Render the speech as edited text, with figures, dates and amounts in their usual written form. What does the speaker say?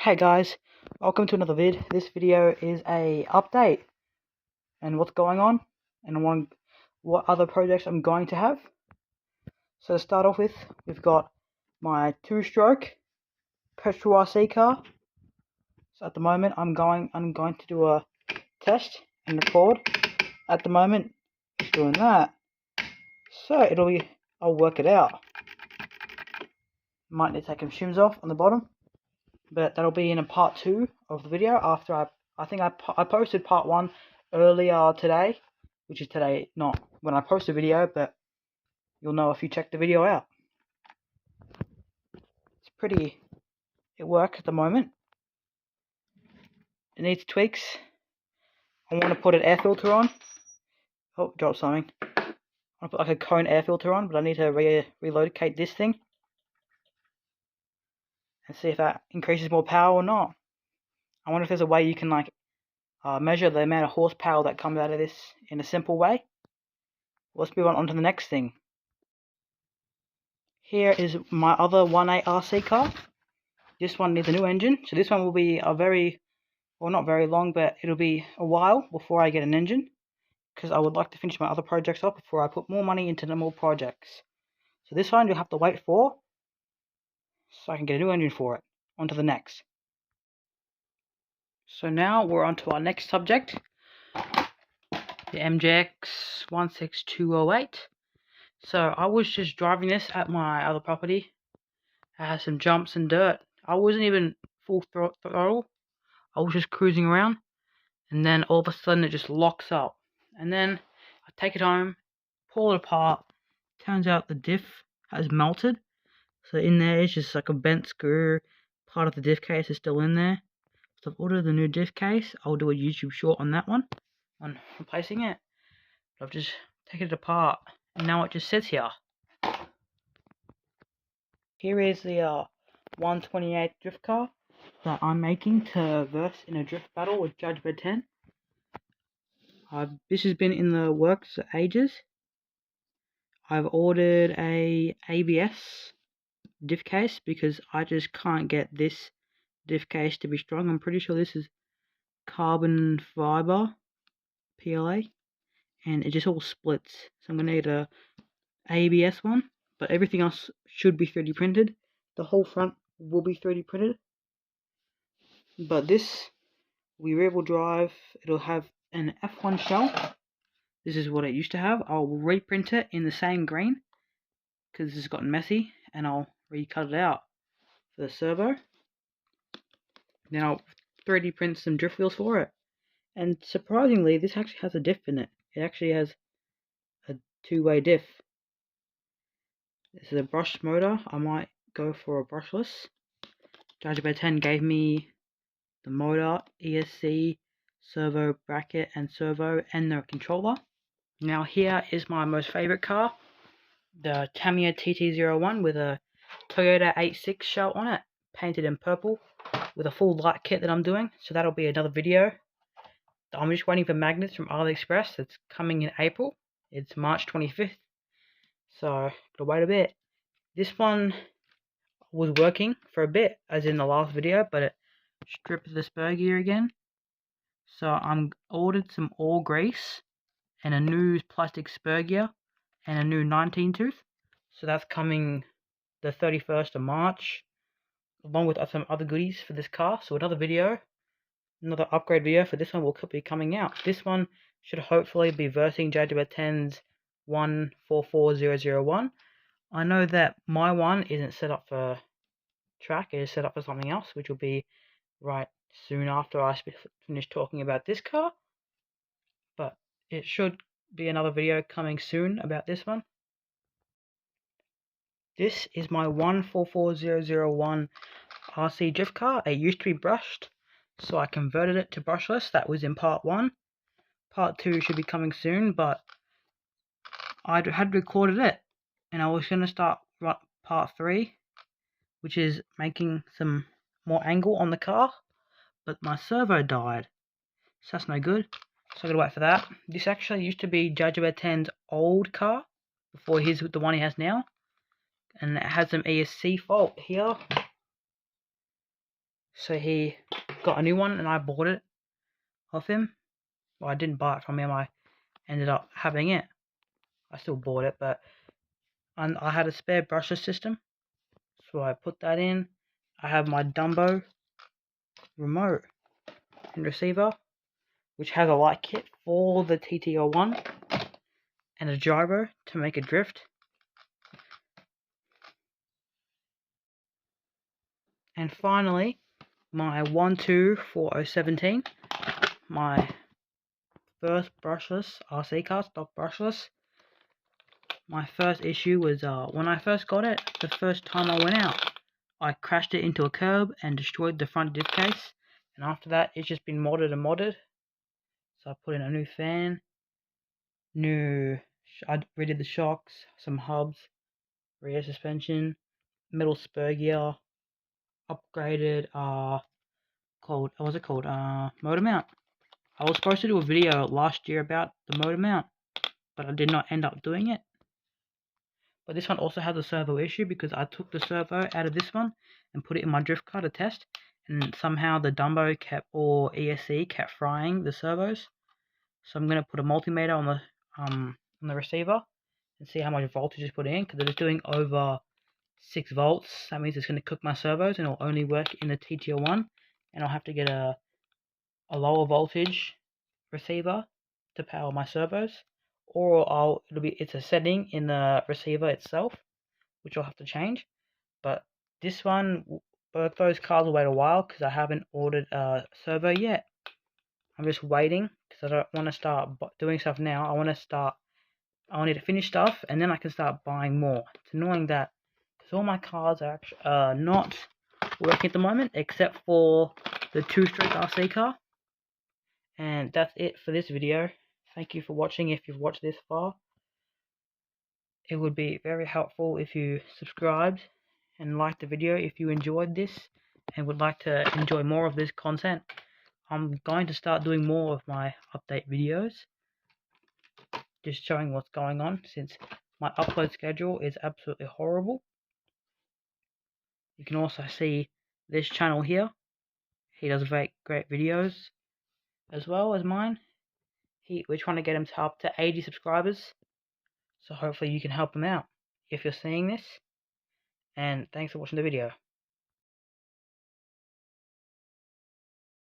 Hey guys, welcome to another vid. This video is a update and what's going on and what other projects I'm going to have. So to start off with, we've got my 2-stroke petrol RC car. So at the moment I'm going to do a test and record. At the moment it's doing that. So I'll work it out. Might need to take some shims off on the bottom. But that'll be in a part 2 of the video after I posted part 1 earlier today, which is today, not when I post the video, but you'll know if you check the video out. It works at the moment. It needs tweaks. I want to put an air filter on. Oh, dropped something. I want to put like a cone air filter on, but I need to relocate this thing and see if that increases more power or not. I wonder if there's a way you can measure the amount of horsepower that comes out of this in a simple way. Let's move on to the next thing. Here is my other 1.8 RC car. This one needs a new engine, so this one will be not very long, but it'll be a while before I get an engine, because I would like to finish my other projects up before I put more money into the more projects. So this one you'll have to wait for, so I can get a new engine for it. On to the next. So now we're on to our next subject, the MJX 16208. So I was just driving this at my other property. I had some jumps and dirt. I wasn't even full throttle. I was just cruising around, and then all of a sudden it just locks up. And then I take it home, pull it apart. Turns out the diff has melted. So in there is just like a bent screw. Part of the diff case is still in there. So I've ordered the new diff case. I'll do a YouTube short on that one, on replacing it. But I've just taken it apart, and now it just sits here. Here is the 128 drift car that I'm making to verse in a drift battle with Judge Bed 10. This has been in the works for ages. I've ordered a ABS diff case because I just can't get this diff case to be strong. I'm pretty sure this is carbon fiber PLA, and it just all splits. So I'm gonna need a ABS one, but everything else should be 3D printed. The whole front will be 3D printed, but this rear-wheel drive, it'll have an F1 shell. This is what it used to have. I'll reprint it in the same green because this has gotten messy, and I'll recut it out for the servo. Then I'll 3D print some drift wheels for it. And surprisingly, this actually has a diff in it. It actually has a 2-way diff. This is a brushed motor. I might go for a brushless. Judge Bed 10 gave me the motor, ESC, servo bracket and servo, and the controller. Now here is my most favorite car, the Tamiya TT01 with a Toyota 86 shell on it, painted in purple, with a full light kit that I'm doing. So that'll be another video. I'm just waiting for magnets from AliExpress. It's coming in April. It's March 25th. So gotta wait a bit. This one was working for a bit, as in the last video, but it stripped the spur gear again. So I'm ordered some all grease and a new plastic spur gear and a new 19 tooth. So that's coming the 31st of March, along with some other goodies for this car. So another upgrade video for this one will be coming out. This one should hopefully be versing Judge Bed 10's 144001. I know that my one isn't set up for track, it is set up for something else, which will be right soon after I finish talking about this car. But it should be another video coming soon about this one. This is my 144001 RC drift car. It used to be brushed, so I converted it to brushless. That was in part 1. Part 2 should be coming soon, but I had recorded it, and I was going to start part 3, which is making some more angle on the car, but my servo died, so that's no good. So I gotta wait for that. This actually used to be Judge Bed 10's old car, before the one he has now, and it has some ESC fault here. So he got a new one and I bought it off him. Well, I didn't buy it from him, I ended up having it. I still bought it, but I had a spare brushless system, so I put that in. I have my Dumbo remote and receiver, which has a light kit for the TTO1 and a gyro to make it drift. And finally, my 124017, my first brushless RC car, stock brushless. My first issue was when I first got it, the first time I went out, I crashed it into a curb and destroyed the front diff case. And after that, it's just been modded and modded. So I put in a new fan, I redid the shocks, some hubs, rear suspension, metal spur gear, upgraded motor mount. I was supposed to do a video last year about the motor mount, but I did not end up doing it. But this one also has a servo issue because I took the servo out of this one and put it in my drift car to test, and somehow the Dumbo or ESC kept frying the servos. So I'm gonna put a multimeter on the receiver and see how much voltage is put in, because it is doing over 6 volts. That means it's gonna cook my servos and it'll only work in the TTO1, and I'll have to get a lower voltage receiver to power my servos, or it's a setting in the receiver itself, which I'll have to change. But this one, both those cars will wait a while because I haven't ordered a servo yet. I'm just waiting because I don't want to start doing stuff now. I need to finish stuff and then I can start buying more. It's annoying that because all my cars are actually not working at the moment except for the 2-stroke RC car. And that's it for this video. Thank you for watching if you've watched this far. It would be very helpful if you subscribed and liked the video if you enjoyed this and would like to enjoy more of this content. I'm going to start doing more of my update videos, just showing what's going on, since my upload schedule is absolutely horrible. You can also see this channel here. He does very great videos as well as mine. We're trying to get him up to 80 subscribers, so hopefully you can help him out if you're seeing this. And thanks for watching the video.